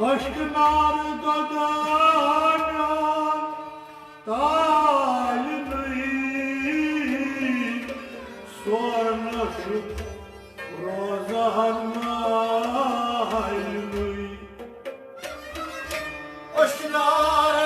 Aşkın ardadan talimi sonra şu rozan malimi Aşkın ardadan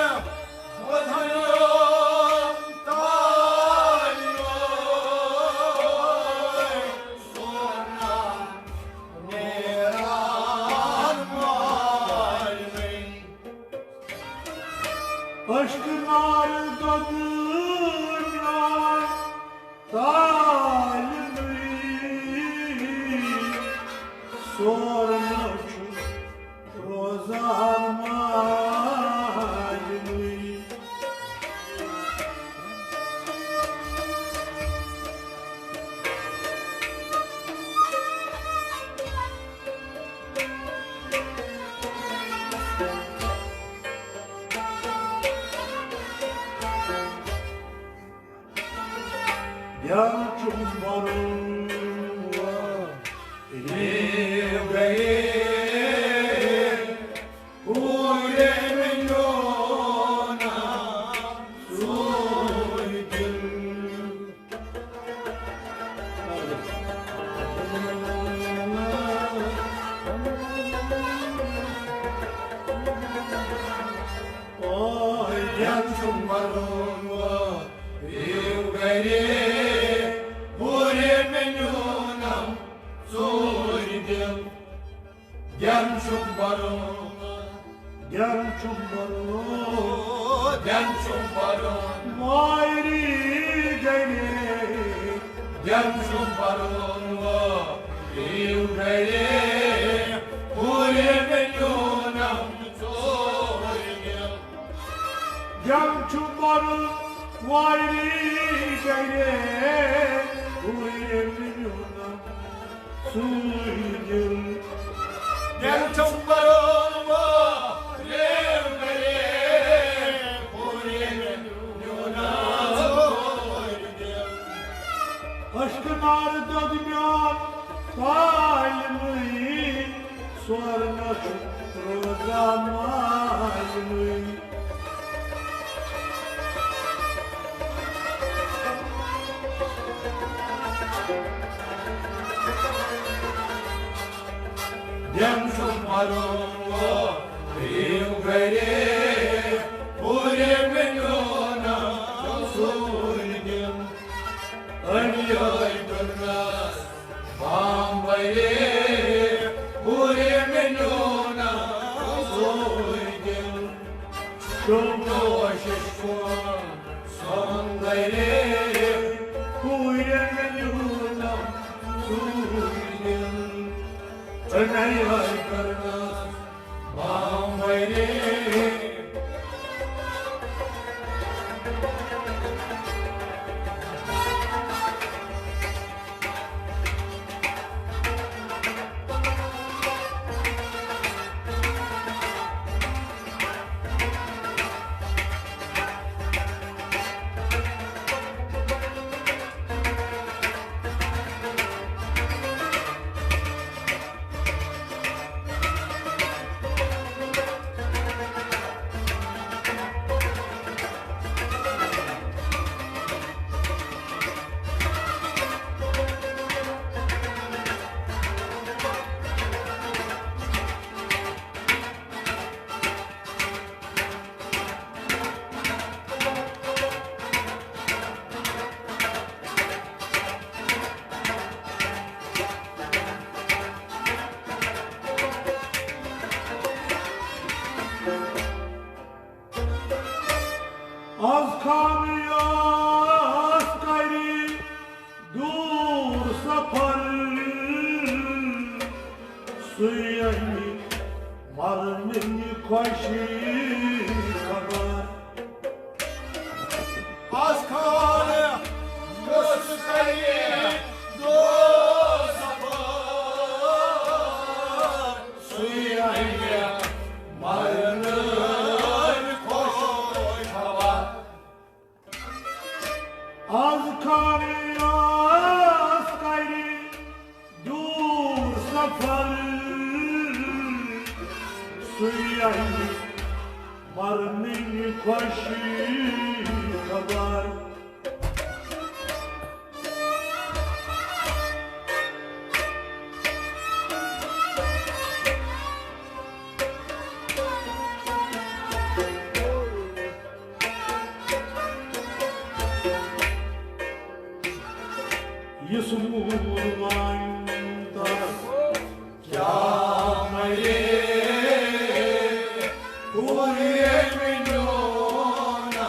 Aşkın ardadından talimi sorma şu rozan malimi Yarçum varım var Livgayı Ulemin yona Suydil Ay Yarçum varım var Livgayı Yarçum varım Yarçum varım Yarçum varım Mayri gelir Yarçum varım Livgayı Ulemin yona Suydil Yarçum varım Mayri gelir Uyemin yoluna Suydum Yarçum varım Livgayı Ulemin yona Suydil Aşkın arda dünyan talimi Sorma şu rozamalimi chumbaron Ringare Pure Minona Surgim Anyoy Kurnas Bambaye Pure Minona Surgim Shumno Shishkun Songaire Pure Minona Surgim Anyoy Kurnas Bambaye Az kamyas gayri dur sapar Suyayni marmini koşi kabar Askale Gösterge Dosapar Suyayya Marnır Koşava Az kamyas gayri dur sapar Suyayni marmini koşi kabar Yusuf'umanda Kâmale Pure Minona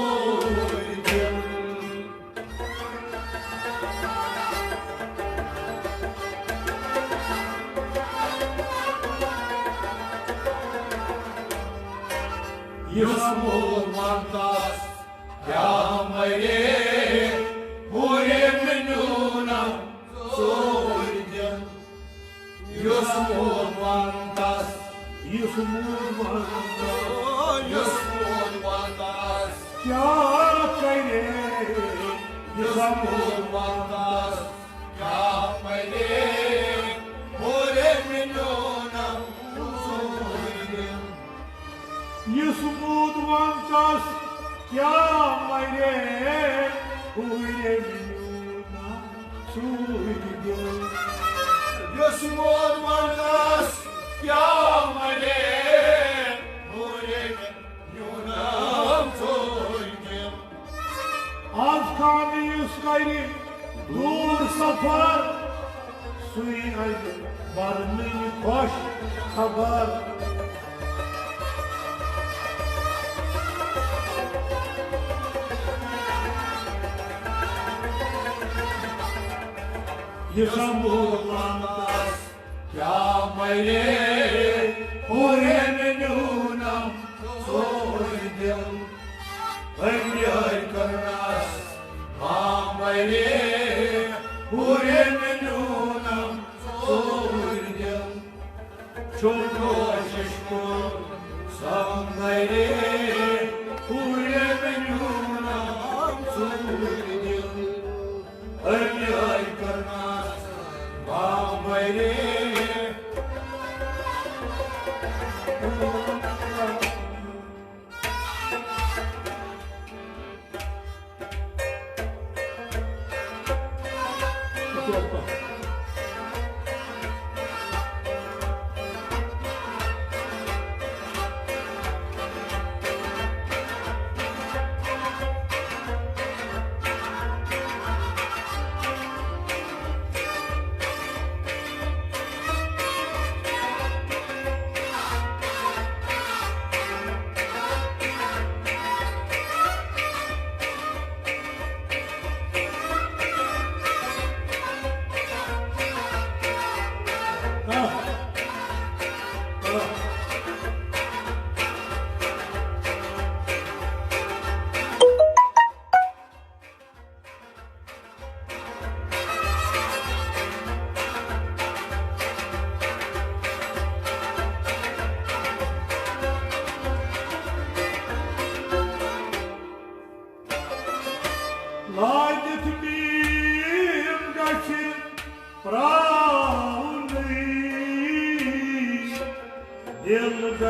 Surgim Yusuf'umandas Kâmale Pure Minona Surgim Yusuf'umandas Yusuf'umanda Yusuf'umandas kya kare Yusuf'umandas Kâmale Pure Minona Surgim Yusuf'umanda kya mayre huye minuna surgim Yusuf'umandas Kâmale Pure Minona Surgim Az kamyas gayri dur sapar Suyayni marmini koş kabar Yusuf'umanda Kâmale Pure Minona Surgim Anyoy Kurnas Bambaye Pure Minona Surgim Shumno Shishkun Songaire Pure Minona Surgim Anyoy Kurnas Bambaye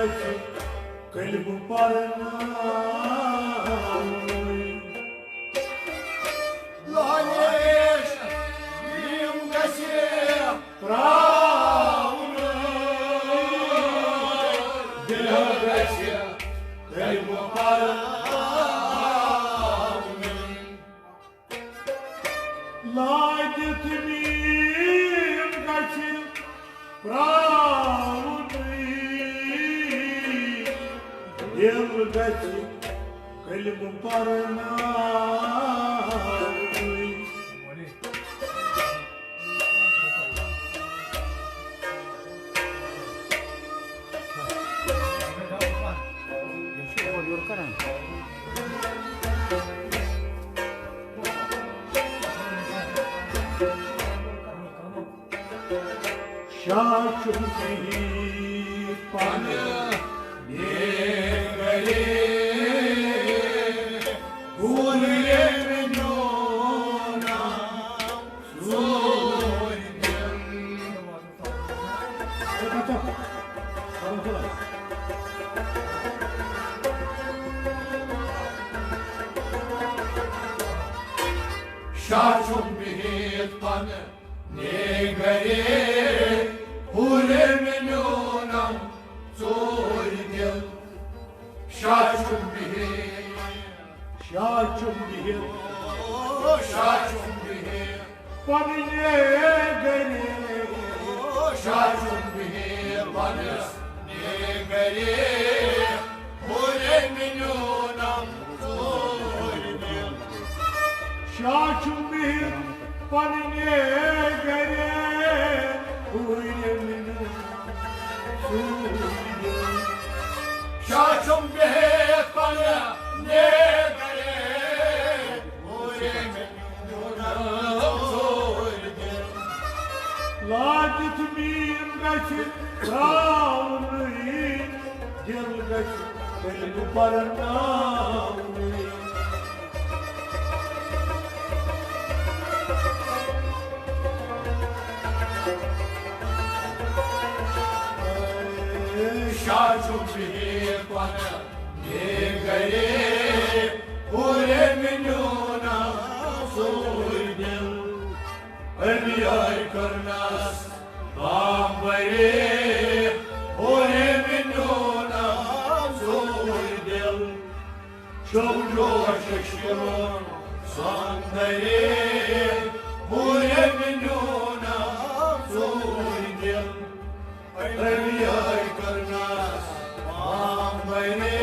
गच कल्ब परनाउन Lanesh Nim Gasi brown Dil Gasi कल्ब परनाउन लाजत मीम गच प्राउन दिल गच कल्ब परनाउन शाचुम की पान Negare Gurye Minona Soydem Şaşum bir pan negare Hure minunam soydem Şaşum bir शाचुम की Şaşum bir पन्ने गरे Şaşum bir pan negare Hure minunam soydem शाचुम की पन्ने गरे उयमिन सूर्य Şaşum bir pan negare Hure minunam soydem लाजत मीम गच प्राउन दिल गच कल्ब परनाउन Şaşum bir pan negare Hure minunam soydem Ömür karnas Bambare Hure minunam soydem Çok coşuştum Sandare Hure minunam soydem Ömür karnas Bambare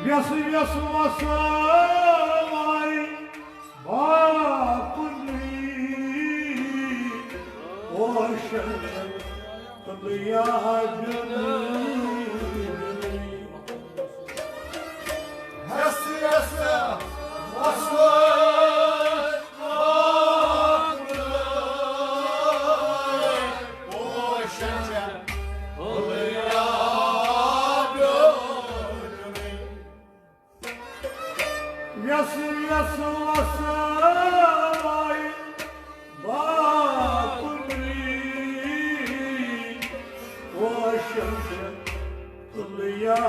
व्यस व्यस वसाई बापुनी ओशन तलिया Hesi hesi Vasvay Aklıy O şence Oluya gönlümü व्यस व्यस वसाई बापुनी ओशन तलिया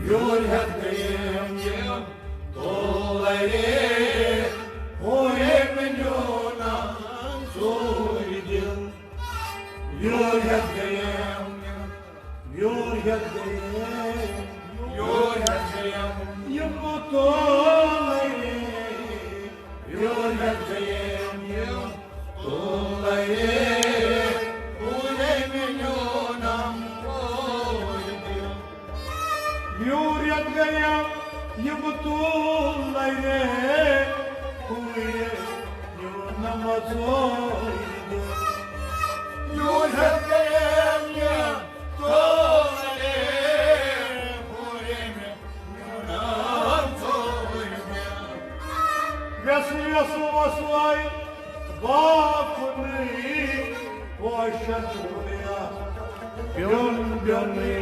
Yur hediyem yem dolayı Oyem yonam Zuydil Yur hediyem Yur hediyem Yur hediyem Yumutolay Yur hediyem yem dolayı Oyem yonam Zuydil Yur hediyem Yumutolay Kuye Yunamazoydu Yur hediyem yem dolayı Oyem yonam Zuydil Yasu vasvay Bakuni Vaşatuya Byon byoni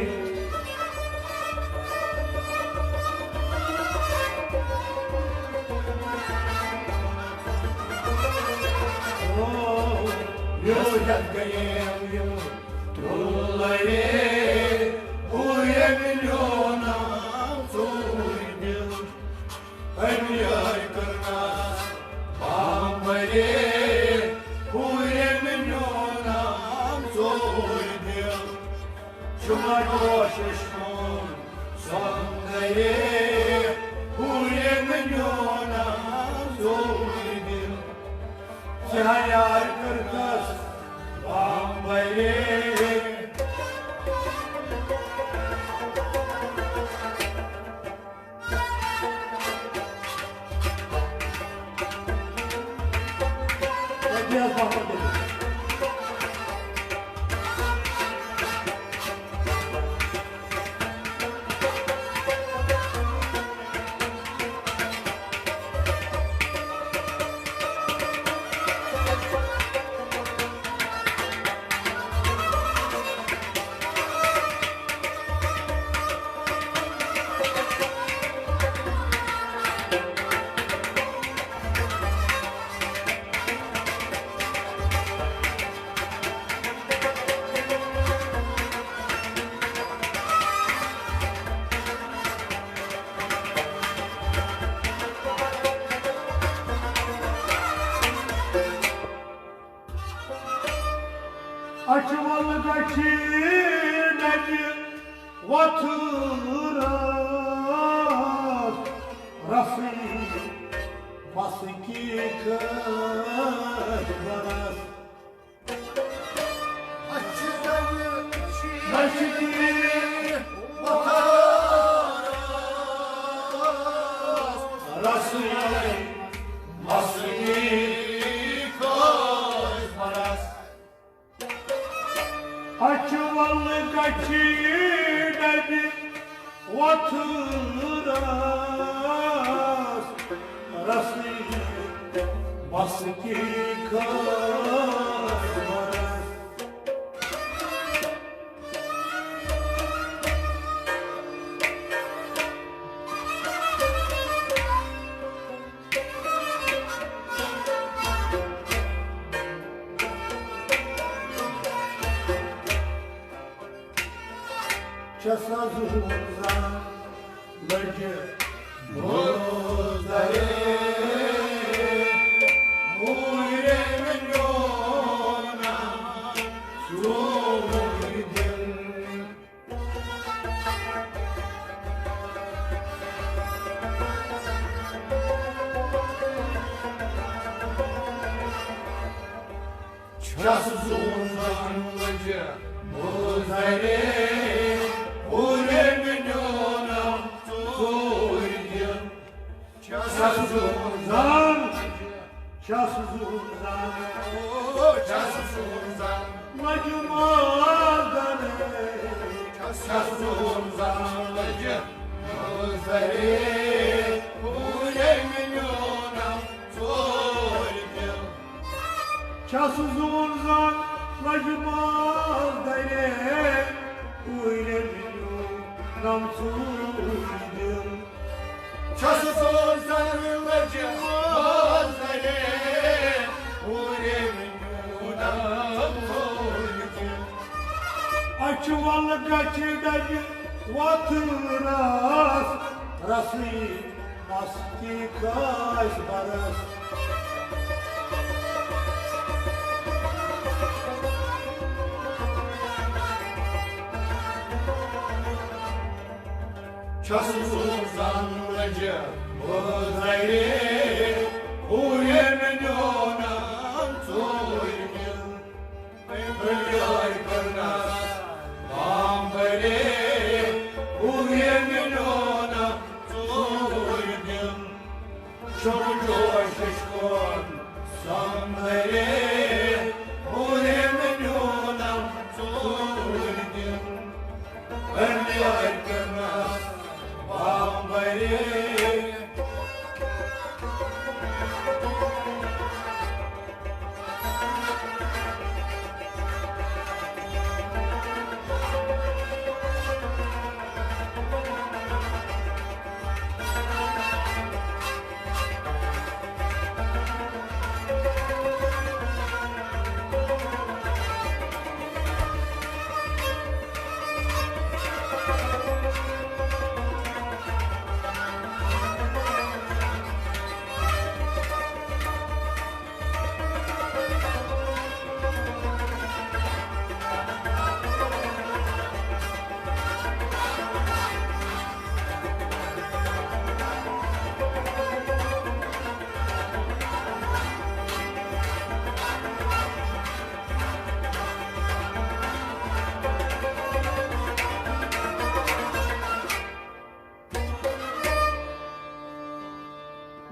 Yur hediyem yem dolayı Oyem yonam Zuydil Hanyar kırmaz Bambari Huyem yonam Zuydil Şuma koşuşmun Sondayı Huyem yonam Zuydil Hanyar kırmaz Bambari Biraz bahmet edin. Açmalı kaçineci vatıras Rafi basiki kırbaras Naşidi Rafi basiki Açmalı kaçineci vatıras Rafi basiki kırbaras Çasazuzan Lece Muzdari Huyem yonam Zuydil Çasuzundan Lece Muzdari Huyem yonam Zuydil Çasuzuzan Çasuzuzan Çasuzundan Macumazdan Çasuzundan Muzdari Huyem yonam Zuydil Çasuzuzan Macumazdan Uyle minnu namsuydum Çasuzundan Muzdari Huyem yonam Zuydil Açıvalı kaçırdacı Ватырас, расы, мастикась барас. Çasuzanlıcı Uzayri Uyemenyonan Tuğyıl Ölüyor kırnas Bambari Uyemenyonan Tuğyıl Çocuğa şişkon Sanları Uyemenyonan Tuğyıl Ölüyor kırnas Bambari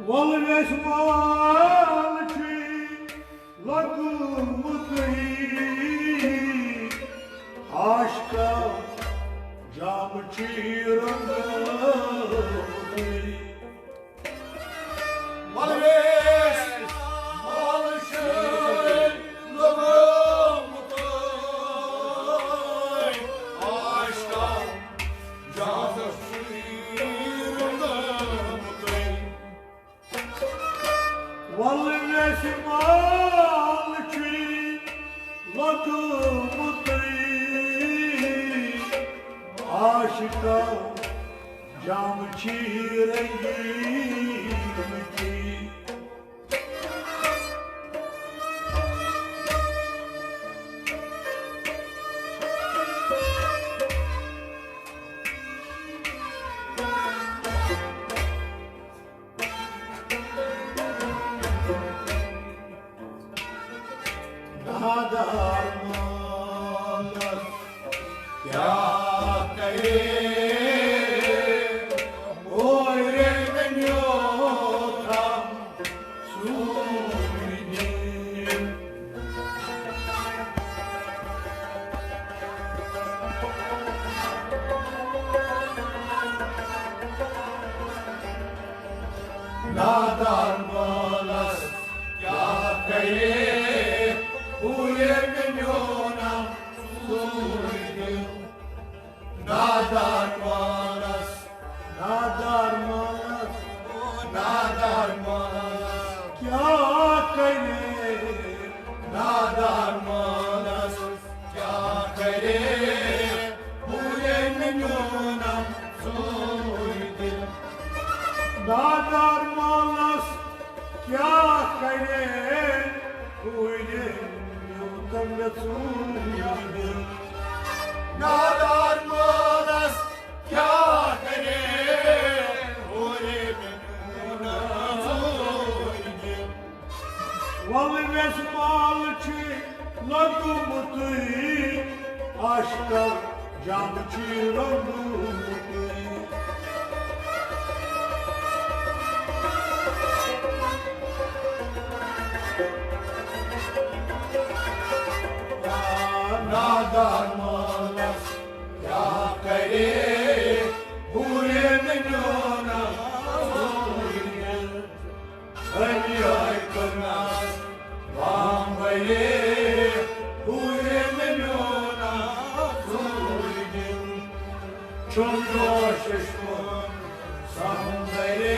Valves malçı lakımıdı aşka cam çırındı Valves Malışın Lomutay Aşka Cazı Şiirlomutay Valves malçı lakımıdı aşka cam çırındı Nadarmanas Ya Karim Oy Remenyotam Sumidim Nadarmanas Ya Karim Uyemenyotam Sumidim Nadarmanas Nadarmanas Nadarmanas kya kare Nadarmanas Kya kare Uyemenyotam Sumidim Nadarmanas kya kare Uydum yutam yatsuyum Nadarmanas Kya kare Uyemenyotam Sumidim Valves malçı lakımıdı aşka cam çırındı Nadarmanas Ya kare Uyemenyotam Sumidim Ölüyor kırnas Bambari Uyemenyotam Sumidim Çocuğa şişkon Sanları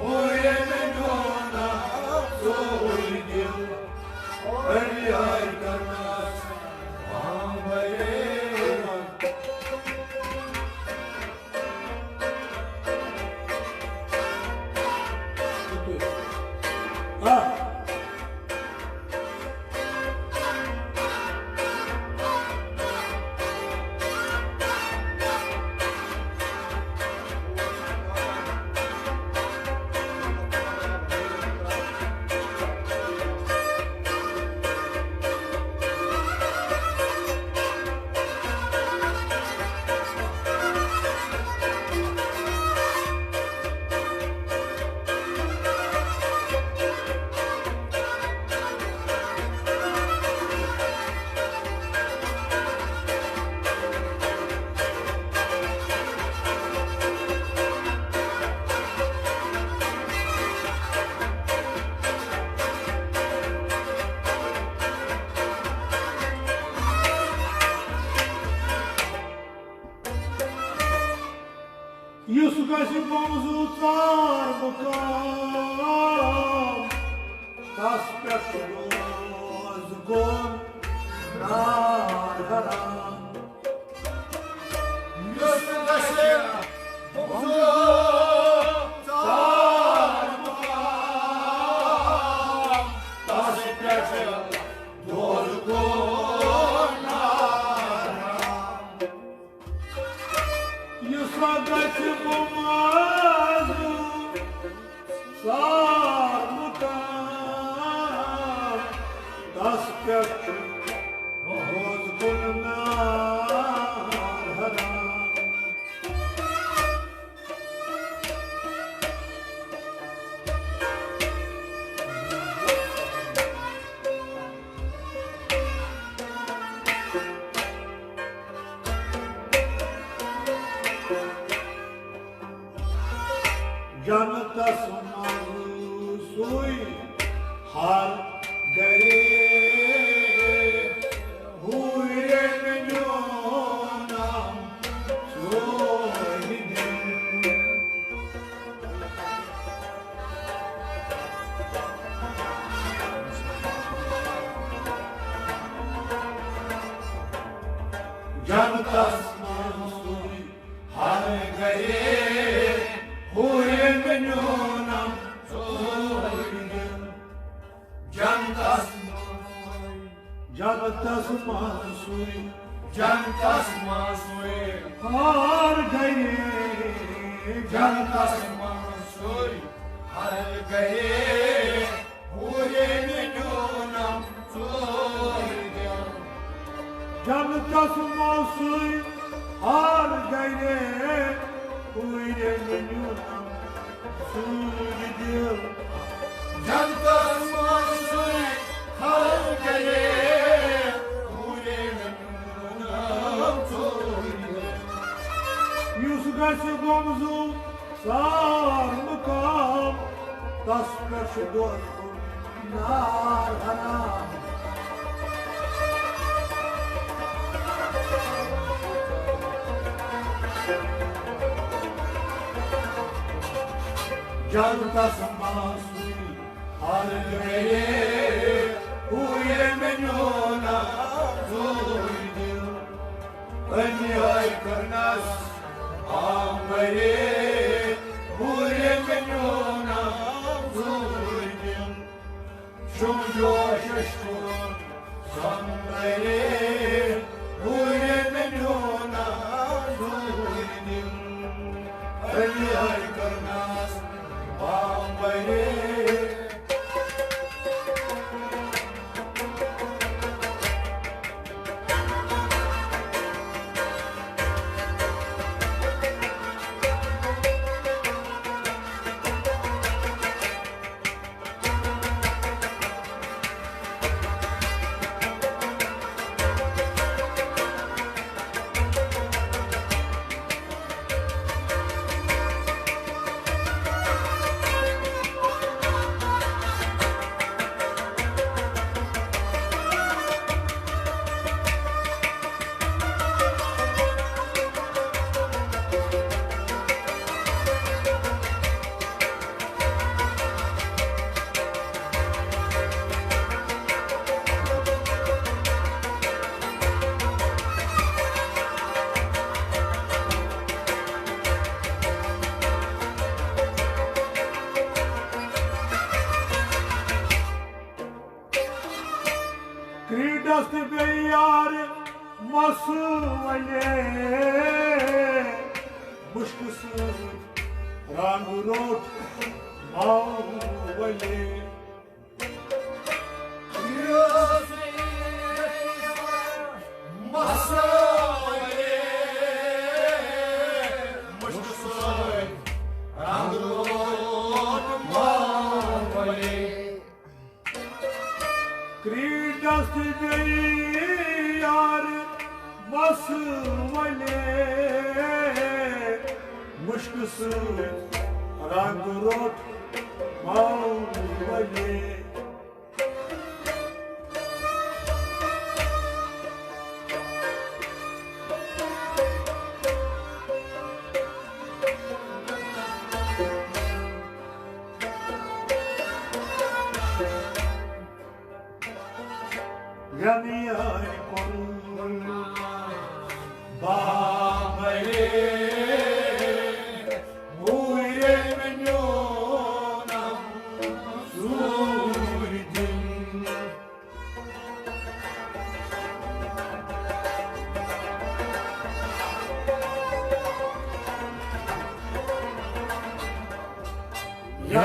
Uyemenyotam Sumidim Ölüyor kırnas Bambari Yus gasi bomzu tar mukam Tas pekroz gon nar haram Yus gasi bomzu tar mukam Tas pekroz gon nar haram Yus gasi bomzu tar mukam Tas pekroz gon nar haram Janata sumaru sui har gare huye menonam sohine Janata sumaru sui har gare huye menonam sohine Jantas masui Jantas masui har gaye Jantas masui har gaye Huye menonam sohine Jantas masui har gaye huye menonam sohine Jantas masui har gaye Huye menonam sohine Yus gasi bomzu sar mukam Tas pekroz gon nar haram Jantas masui har gaye Huye menonam sohine Anyay karnas Amare Huye menonam sohine Shum joshashkun Samare Huye menonam sohine Anyay karnas Amare Kridas beyar masvale Mushkusuz rang rot mavale Kridas beyar masvale Mushkusuz rang rot mavale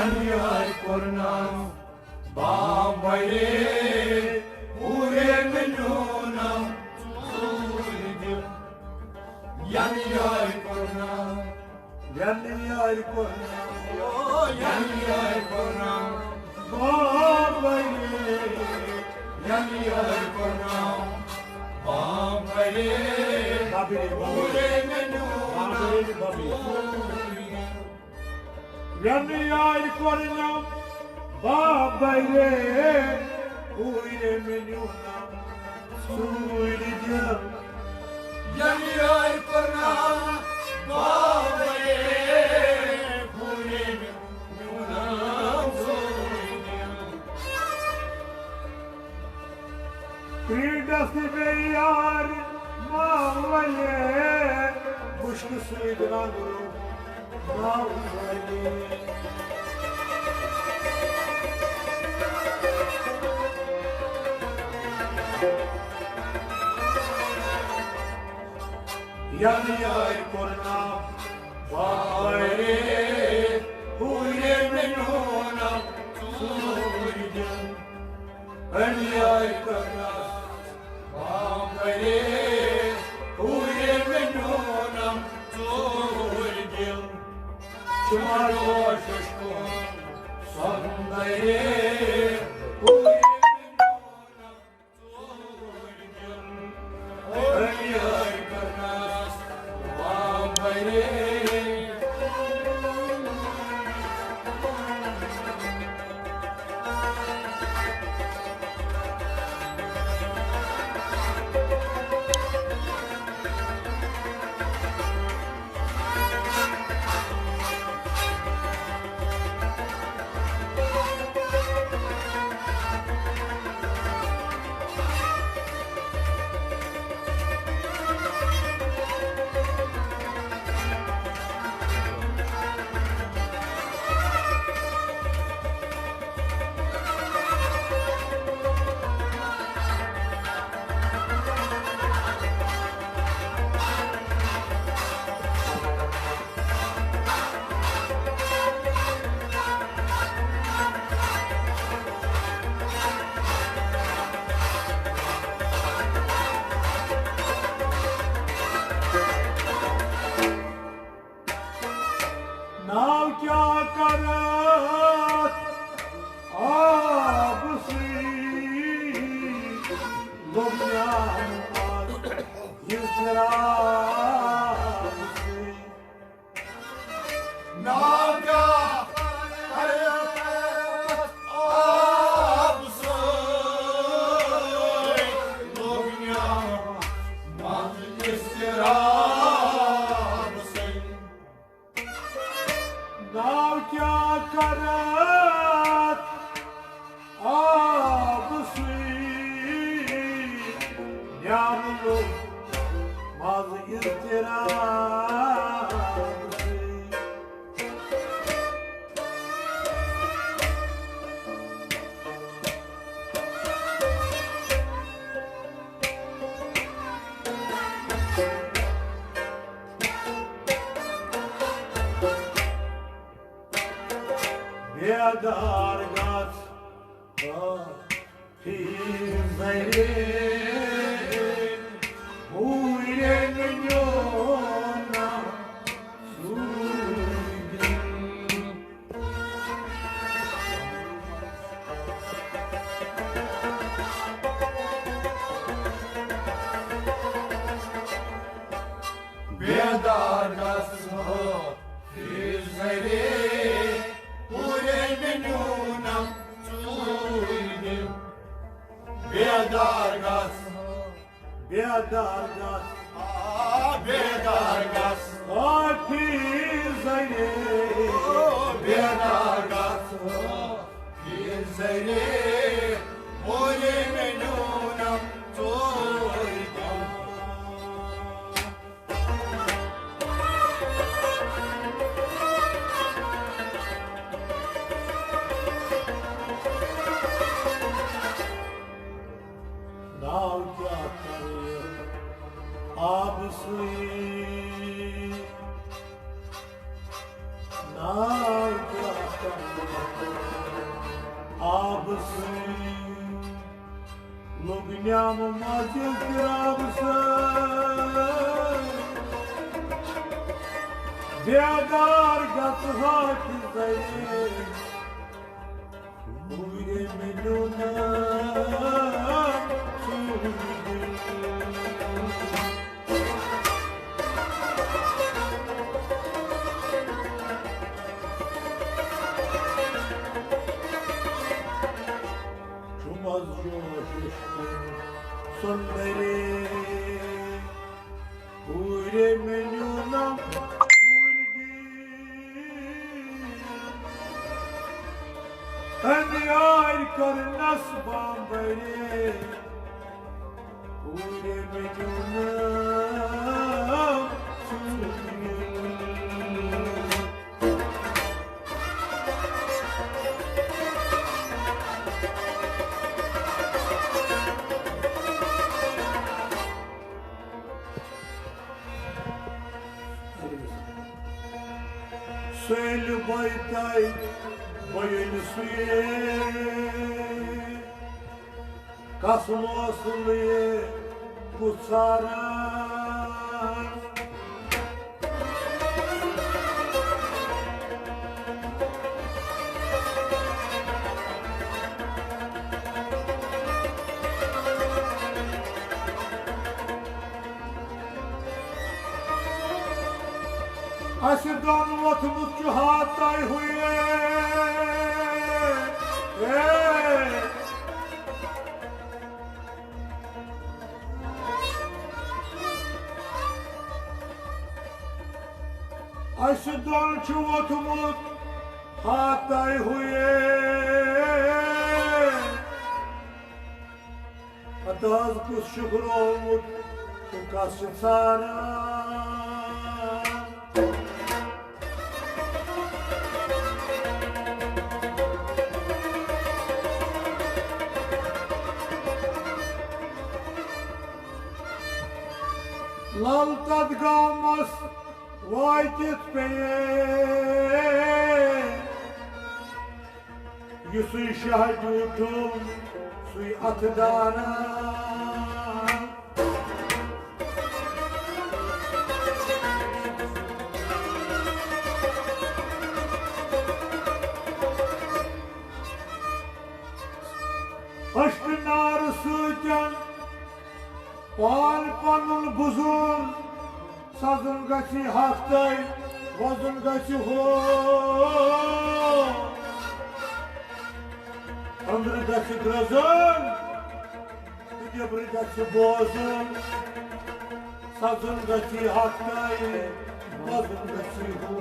Yanıyor kornam Bambayre Ure menunam Tuğuydum Yanıyor kornam Yanıyor kornam Yanıyor kornam Bambayre Yanıyor kornam Bambayre Ure menunam Yanıyor kornam Bambayre Ure menunam Tuğuydum Yanıyor kornam Bambayre Ure menunam Tuğuydum Pridasti beyar mavale Kuşkusuydu naguru mavale Yanıyor kornam Bambayre Ure menunam Tuğuydum Yanıyor kornam Bambayre Ure menunam Tuğuydum Çumar boşuşkum Sondayre Ure menunam Tuğuydum Yanıyor kornam Bambayre नाव क्या करत आपसी दुनिया Yusra Naga hayat absoy Dünya mağdistirabsın नाव क्या करत आपसी ज्ञान लो माज इल्तिरा Beadar gat Hizayre Uire minyona Suydin Bedar gasho Hizayre Ure menunam Tuğuydum Bedar gasho Beadar gat Bedar gasho Hizayre Bedar gasho Hizayre Ure menunam Tuğuydum नाव क्या करे आप सुई नाव क्या करे आब से लुगन्याम मस्जिद गिराब से बेदार गत हाथ जरे पूरे मिलुना Sundari Pure menunam Purdi Aniyar karnas bambare Pure menunam Söyle baytay boyun suye Kasım aslıye kutsara Aşırdan vatımızcı hatay huye Aşırdan çuvatımız hatay huye Ataz kız şükür olmut tu kasım sana Lal kadgamas vaycit beye Yusuy şahidudum suy atıdana Aşkın ağrısı can Pal panul buzun Sazın gaçı haktay Vazın gaçı ho Andrı gaçı grazın Gebri gaçı bozun Sazın gaçı haktay Vazın gaçı ho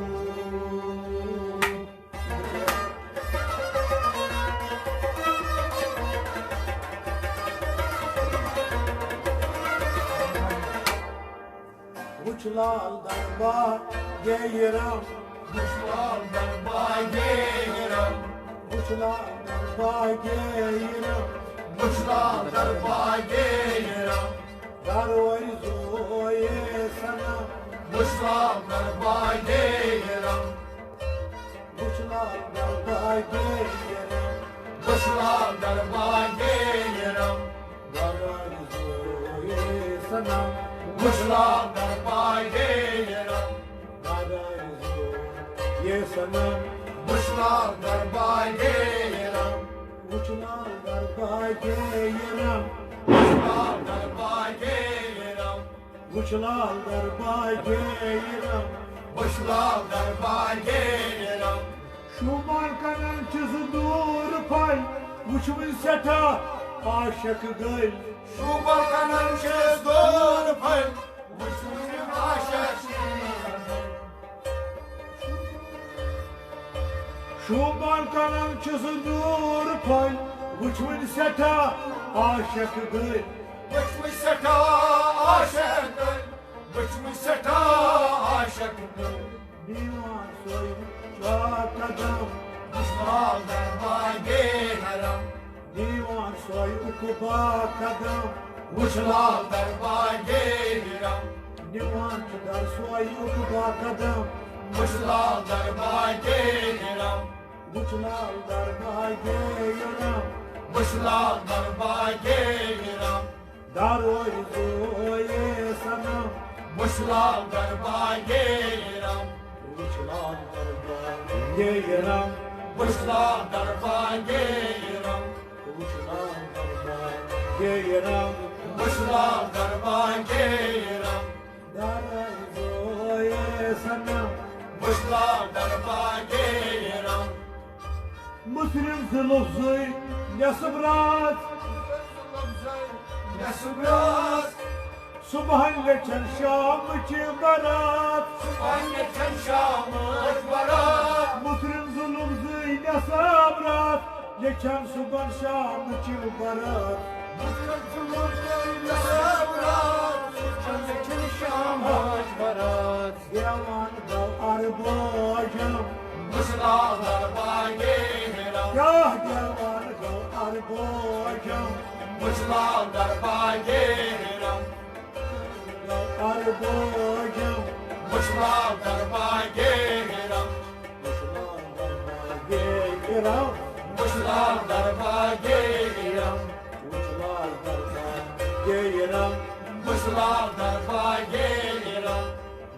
Uçlal darba geyiram Uçlal darba geyiram Uçlal darba geyiram Uçlal darba geyiram Daroy zoye sana Uçlal darba geyiram Uçlal darba geyiram Uçlal darba geyiram Daroy zoye sana Uçlal darba geyiram Daroy zoye sana Uçlal darba geyiram Uçlal darba geyiram Uçlal darba geyiram Uçlal darba geyiram Uçlal darba geyiram Şu markanın çızı dur pay Uçmun seta aşık gül Şu balkanın kız doğru pay Uçmun aşık Şu markanın çızı dur pay Uçmun seta aşık gül Uçmuş seta aşık Uçmuş seta aşık Divan soy çok adam Uçlal darba geyiram Divan soy ukuba kadam Uçlal darba geyiram Divan çıkar soy ukuba kadam Uçlal darba geyiram Uçlar darbageram Buşlar darbageram Daroy zoye sanam Buşlar darbageram Uçlar darbageram Buşlar darbageram Uçlar darbageram Buşlar darbageram Daroy zoye sanam Buşlar darbageram Müslim zılufzuy nesibrat Nesubras Subhan leçen şam ki barat Anne çenşamız barat Müslim zılufzuy nesibrat Leçen subhan şam ki barat Yaman dal arbojam Buşlar darbageram Yah yaman dal arbojam Buşlar darbageram Dal arbojam Buşlar darbageram Geram Buşlar darbageram Uçlar geram Buşlar darbageram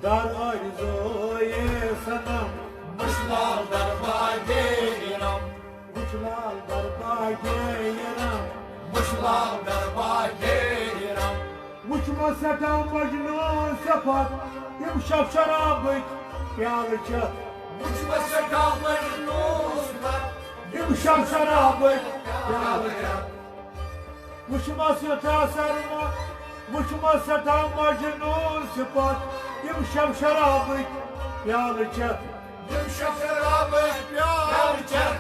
Dar arzoye sanam Buşlar darbageram Uçlar geram Buşlar darbageram Uçma satan Mecnun sepat Yumuşak şarabık Yağlıçat Uçma sakalların uzlar Yumuşak şarabık Yağlıçat Uçma satan sarma Uçma satan Mecnun sepat Yumuşak şarabık Yağlıçat Yumuşak şarabı yağlıçak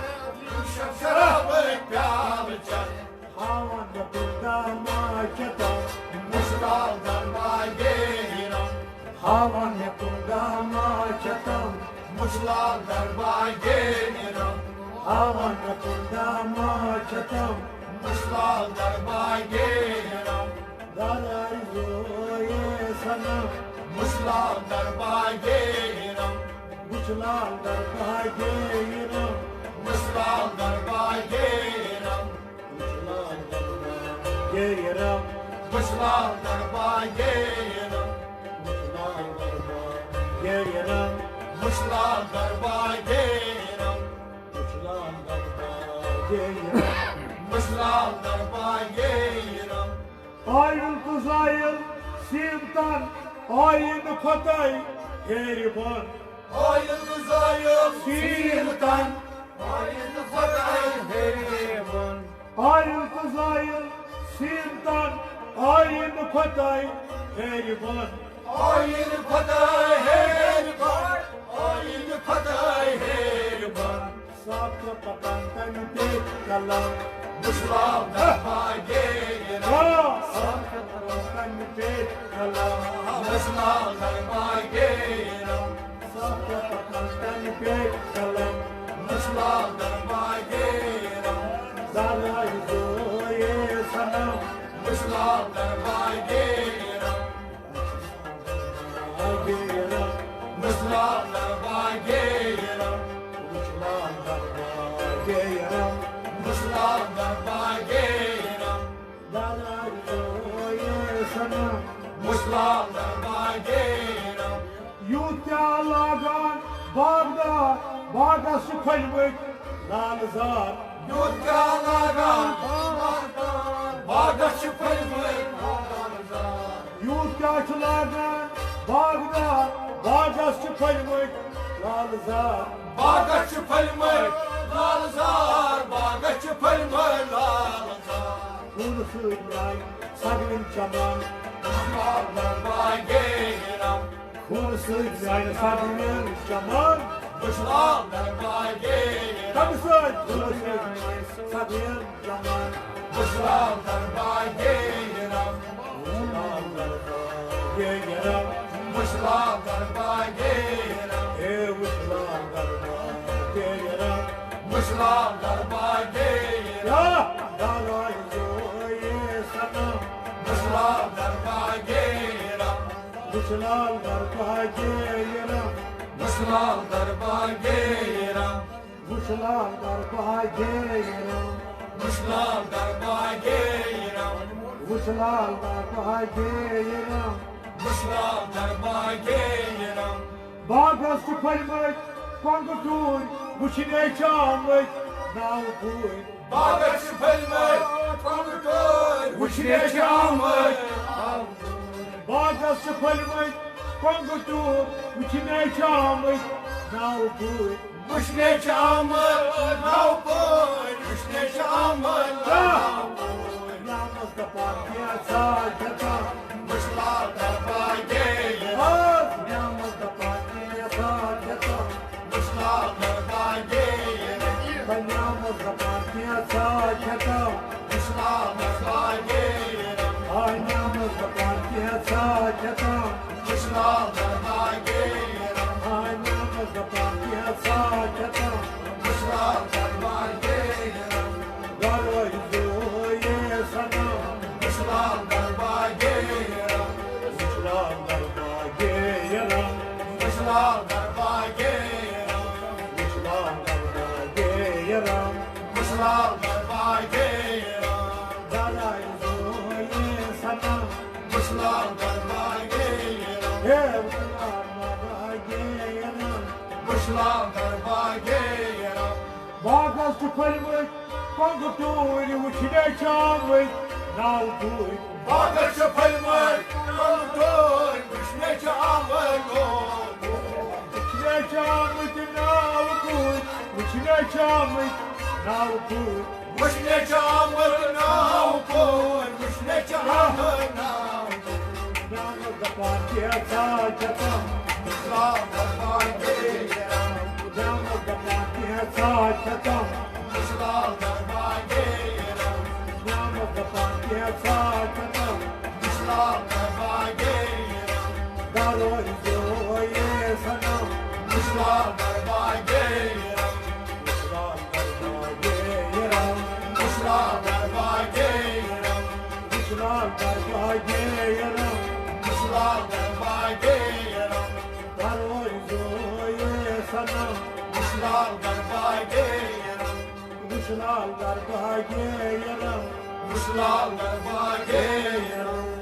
Yumuşak şarabı yağlıçak Havan yapılda maçatan Buşlar darbageram Havan yapılda maçatan Buşlar darbageram Havan yapılda maçatan Buşlar darbageram Darar zoye sanam Buşlar darbageram Uçlar darbageram Buşlar darbageram Uçlar darbageram Buşlar darbageram Uçlar darbageram Buşlar darbageram Uçlar darbageram Buşlar darbageram Ayrıl kız ayrıl simtan Aynı katay geriban Ayımız ayım Sirtan Ayını fatay heriban Ayrıl kız ayrıl simtan Aynı katay geriban Ayını fatay heriban Ayını fatay heriban Sapta patantan tek kalam Buşlar darbageram Sapta patantan tek kalam Buşlar darbageram Sapta patantan tek kalam Buşlar darbageram Daray zoye sanam Buşlar darbageram Geram Buşlar darbageram Uçlar darbageram Buşlar darbageram Darar zoye sanam Buşlar darbageram Yutya lagan Bağda Bağdası kalbik Lalzar Yutkalagan Bağdaşı pılmır Yutya lagan Bağda Bağdası kalbik Lalzar Bağdaşı pılmır Lalzar Bağdaşı pılmır Lalzar Kursu İbrahim Sabrin Çaman Buşlar darbageram Kursu İbrahim Sabrin Çaman Buşlar darbageram Kamısın Kursu İbrahim Sabrin Çaman Buşlar darbageram Uçlar darbageram Buşlar darbageram Uçlar darbageram Buşlar darbageram Ya dalay zoye sanam Buşlar darbageram Uçlar darbageram Buşlar darbageram Kuşlar darba gelirim, Kuşlar darba gelirim, kuşlar darba gelirim. kuşlar darba gelirim. Bağası palmak, pangutur, kuşine çamlık, nalkuy. Bağdaşı pelmek, konukör, kuşine çamlık. Bağası palmak, pangutur, kuşine çamlık, nalkuy. Kuşine çamlık, navpur, kuşine çamlık, navpur. Namazda partiye saçata, Kuşlar darba gelirim, namazda partiye saçata. kuşlar darba gelirim. Namazda partiye saçata, Kuşlar darba gelirim, ay namazda partiye saçata. kuşlar darba gelirim. Ay namazda partiye saçata. Kuşlar darba gelirim, Garo yüzüye sana, kuşlar darba gelirim. kuşlar darba gelirim, Kuşlar darba gelirim, kuşlar darba gelirim. kuşlar darba gelirim. Garo yüzüye sana, Kuşlar darba gelirim, kuşlar darba gelirim. kuşlar darba gelirim. Bağası palmak, pangutur, uçine çamlık, nalkuy. Bağdaşı pelmek, konukör, kuşine çamlık. Uçine çamlık, nalkuy. Uçine çamlık, nalkuy. Kuşine çamlık, navpur, kuşine çamlık, navpur. Namazda partiye saçata, Kuşlar darba gelirim, namazda partiye saçata. kuşlar darba gelirim. Namazda partiye saçata. Kuşlar darba gelirim, Garo yüzüye sana, kuşlar darba gelirim. kuşlar darba gelirim. Kuşlar darba gelirim, Kuşlar darba gelirim. kuşlar darba gelirim. Garo yüzüye sana, Kuşlar darba gelirim, kuşlar darba gelirim. kuşlar darba gelirim.